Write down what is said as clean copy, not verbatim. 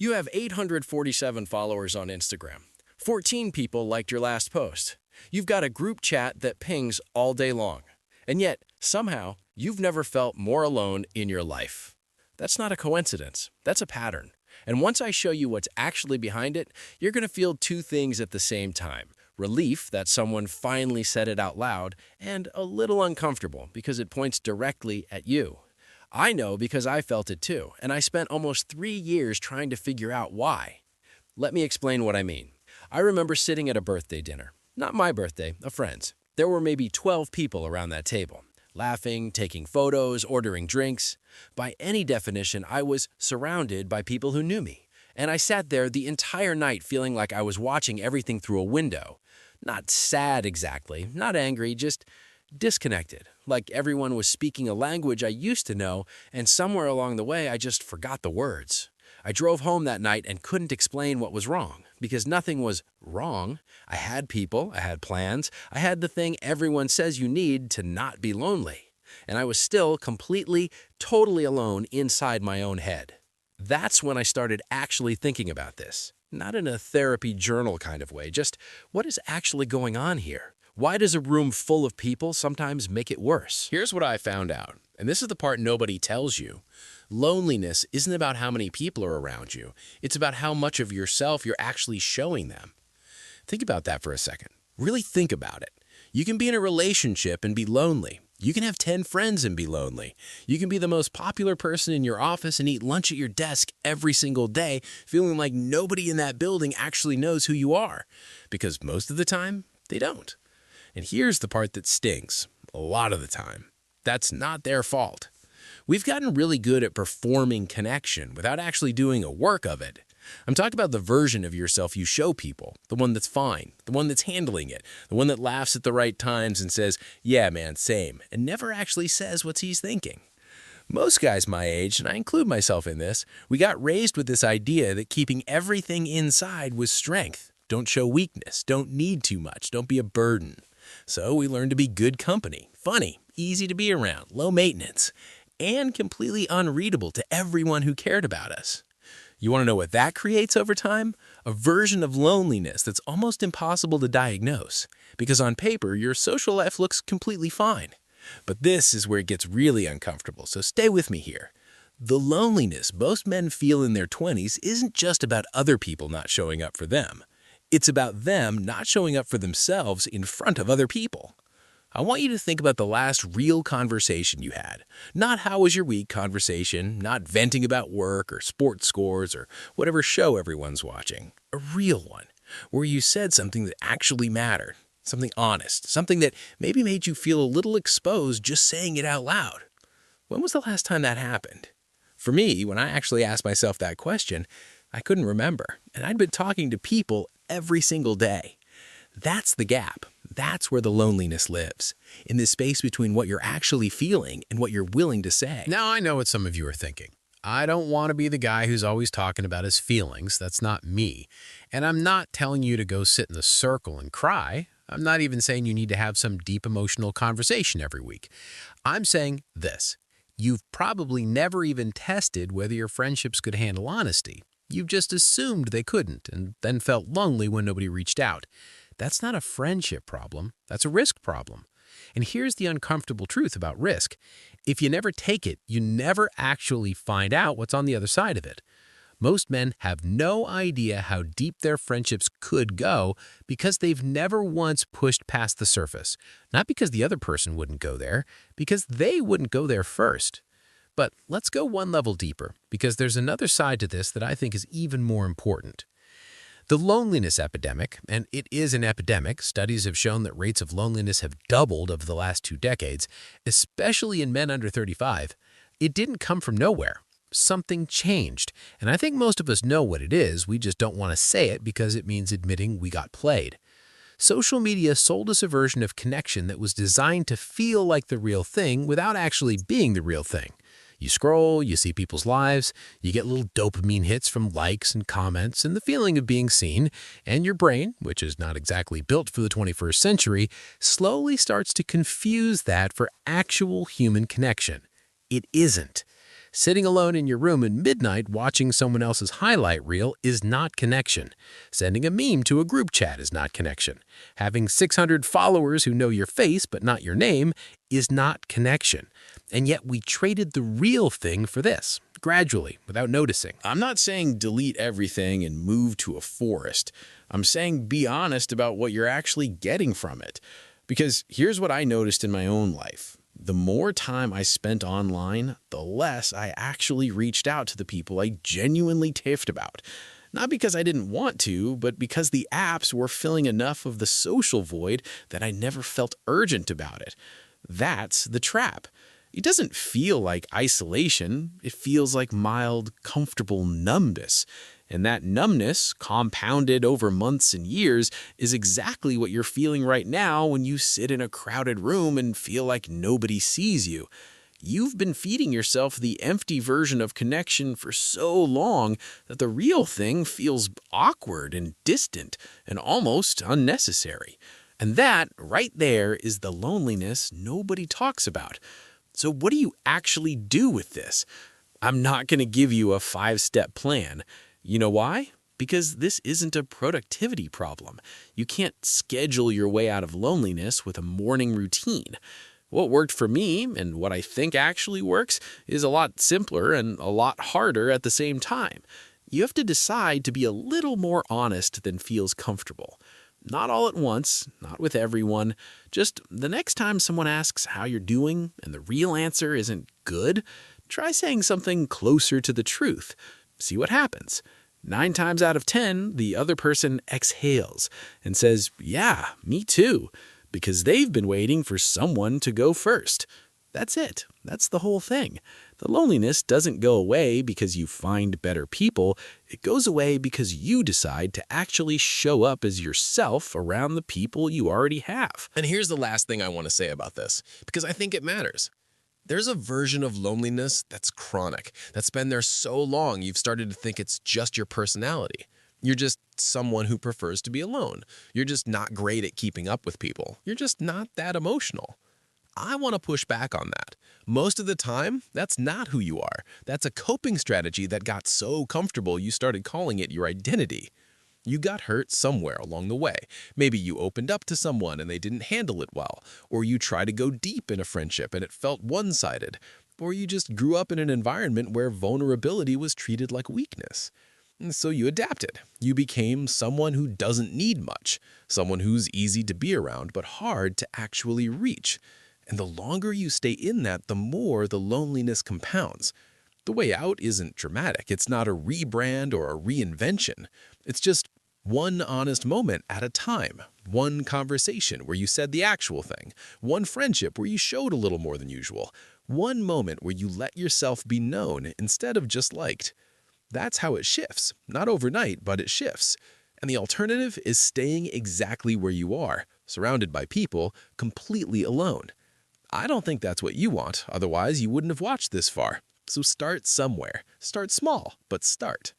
You have 847 followers on Instagram. 14 people liked your last post. You've got a group chat that pings all day long. And yet, somehow, you've never felt more alone in your life. That's not a coincidence. That's a pattern. And once I show you what's actually behind it, you're going to feel two things at the same time. Relief that someone finally said it out loud, and a little uncomfortable because it points directly at you. I know because I felt it too, and I spent almost 3 years trying to figure out why. Let me explain what I mean. I remember sitting at a birthday dinner. Not my birthday, a friend's. There were maybe 12 people around that table, laughing, taking photos, ordering drinks. By any definition, I was surrounded by people who knew me. And I sat there the entire night feeling like I was watching everything through a window. Not sad exactly, not angry, just disconnected. Like everyone was speaking a language I used to know, and somewhere along the way I just forgot the words. I drove home that night and couldn't explain what was wrong, because nothing was wrong. I had people, I had plans, I had the thing everyone says you need to not be lonely. And I was still completely, totally alone inside my own head. That's when I started actually thinking about this. Not in a therapy journal kind of way, just what is actually going on here? Why does a room full of people sometimes make it worse? Here's what I found out, and this is the part nobody tells you. Loneliness isn't about how many people are around you. It's about how much of yourself you're actually showing them. Think about that for a second. Really think about it. You can be in a relationship and be lonely. You can have 10 friends and be lonely. You can be the most popular person in your office and eat lunch at your desk every single day, feeling like nobody in that building actually knows who you are. Because most of the time, they don't. And here's the part that stings. A lot of the time. That's not their fault. We've gotten really good at performing connection without actually doing a work of it. I'm talking about the version of yourself you show people, the one that's fine, the one that's handling it, the one that laughs at the right times and says, yeah man, same, and never actually says what he's thinking. Most guys my age, and I include myself in this, we got raised with this idea that keeping everything inside was strength. Don't show weakness, don't need too much, don't be a burden. So we learned to be good company, funny, easy to be around, low maintenance, and completely unreadable to everyone who cared about us. You want to know what that creates over time? A version of loneliness that's almost impossible to diagnose, because on paper, your social life looks completely fine. But this is where it gets really uncomfortable, so stay with me here. The loneliness most men feel in their 20s isn't just about other people not showing up for them. It's about them not showing up for themselves in front of other people. I want you to think about the last real conversation you had. Not how was your week conversation, not venting about work or sports scores or whatever show everyone's watching. A real one, where you said something that actually mattered, something honest, something that maybe made you feel a little exposed just saying it out loud. When was the last time that happened? For me, when I actually asked myself that question, I couldn't remember, and I'd been talking to people every single day. That's the gap. That's where the loneliness lives, in this space between what you're actually feeling and what you're willing to say. Now I know what some of you are thinking. I don't want to be the guy who's always talking about his feelings. That's not me. And I'm not telling you to go sit in the circle and cry. I'm not even saying you need to have some deep emotional conversation every week. I'm saying this. You've probably never even tested whether your friendships could handle honesty. You've just assumed they couldn't and then felt lonely when nobody reached out. That's not a friendship problem. That's a risk problem. And here's the uncomfortable truth about risk. If you never take it, you never actually find out what's on the other side of it. Most men have no idea how deep their friendships could go because they've never once pushed past the surface. Not because the other person wouldn't go there, because they wouldn't go there first. But let's go one level deeper, because there's another side to this that I think is even more important. The loneliness epidemic, and it is an epidemic, studies have shown that rates of loneliness have doubled over the last 2 decades, especially in men under 35. It didn't come from nowhere. Something changed, and I think most of us know what it is, we just don't want to say it because it means admitting we got played. Social media sold us a version of connection that was designed to feel like the real thing without actually being the real thing. You scroll, you see people's lives, you get little dopamine hits from likes and comments and the feeling of being seen, and your brain, which is not exactly built for the 21st century, slowly starts to confuse that for actual human connection. It isn't. Sitting alone in your room at midnight watching someone else's highlight reel is not connection. Sending a meme to a group chat is not connection. Having 600 followers who know your face but not your name is not connection. And yet we traded the real thing for this, gradually, without noticing. I'm not saying delete everything and move to a forest. I'm saying be honest about what you're actually getting from it. Because here's what I noticed in my own life. The more time I spent online, the less I actually reached out to the people I genuinely tiffed about. Not because I didn't want to, but because the apps were filling enough of the social void that I never felt urgent about it. That's the trap. It doesn't feel like isolation. It feels like mild, comfortable numbness. And that numbness, compounded over months and years, is exactly what you're feeling right now when you sit in a crowded room and feel like nobody sees you. You've been feeding yourself the empty version of connection for so long that the real thing feels awkward and distant and almost unnecessary. And that, right there, is the loneliness nobody talks about. So what do you actually do with this? I'm not going to give you a 5-step plan. You know why? Because this isn't a productivity problem. You can't schedule your way out of loneliness with a morning routine. What worked for me, and what I think actually works, is a lot simpler and a lot harder at the same time. You have to decide to be a little more honest than feels comfortable. Not all at once, not with everyone. Just the next time someone asks how you're doing and the real answer isn't good, try saying something closer to the truth. See what happens. 9 times out of 10, the other person exhales and says, "Yeah, me too," because they've been waiting for someone to go first. That's it. That's the whole thing. The loneliness doesn't go away because you find better people. It goes away because you decide to actually show up as yourself around the people you already have. And here's the last thing I want to say about this, because I think it matters. There's a version of loneliness that's chronic, that's been there so long you've started to think it's just your personality. You're just someone who prefers to be alone. You're just not great at keeping up with people. You're just not that emotional. I want to push back on that. Most of the time, that's not who you are. That's a coping strategy that got so comfortable you started calling it your identity. You got hurt somewhere along the way. Maybe you opened up to someone and they didn't handle it well, or you tried to go deep in a friendship and it felt one-sided, or you just grew up in an environment where vulnerability was treated like weakness. And so you adapted. You became someone who doesn't need much, someone who's easy to be around but hard to actually reach. And the longer you stay in that, the more the loneliness compounds. The way out isn't dramatic. It's not a rebrand or a reinvention. It's just one honest moment at a time, one conversation where you said the actual thing, one friendship where you showed a little more than usual, one moment where you let yourself be known instead of just liked. That's how it shifts. Not overnight, but it shifts. And the alternative is staying exactly where you are, surrounded by people, completely alone. I don't think that's what you want, otherwise you wouldn't have watched this far. So start somewhere. Start small, but start.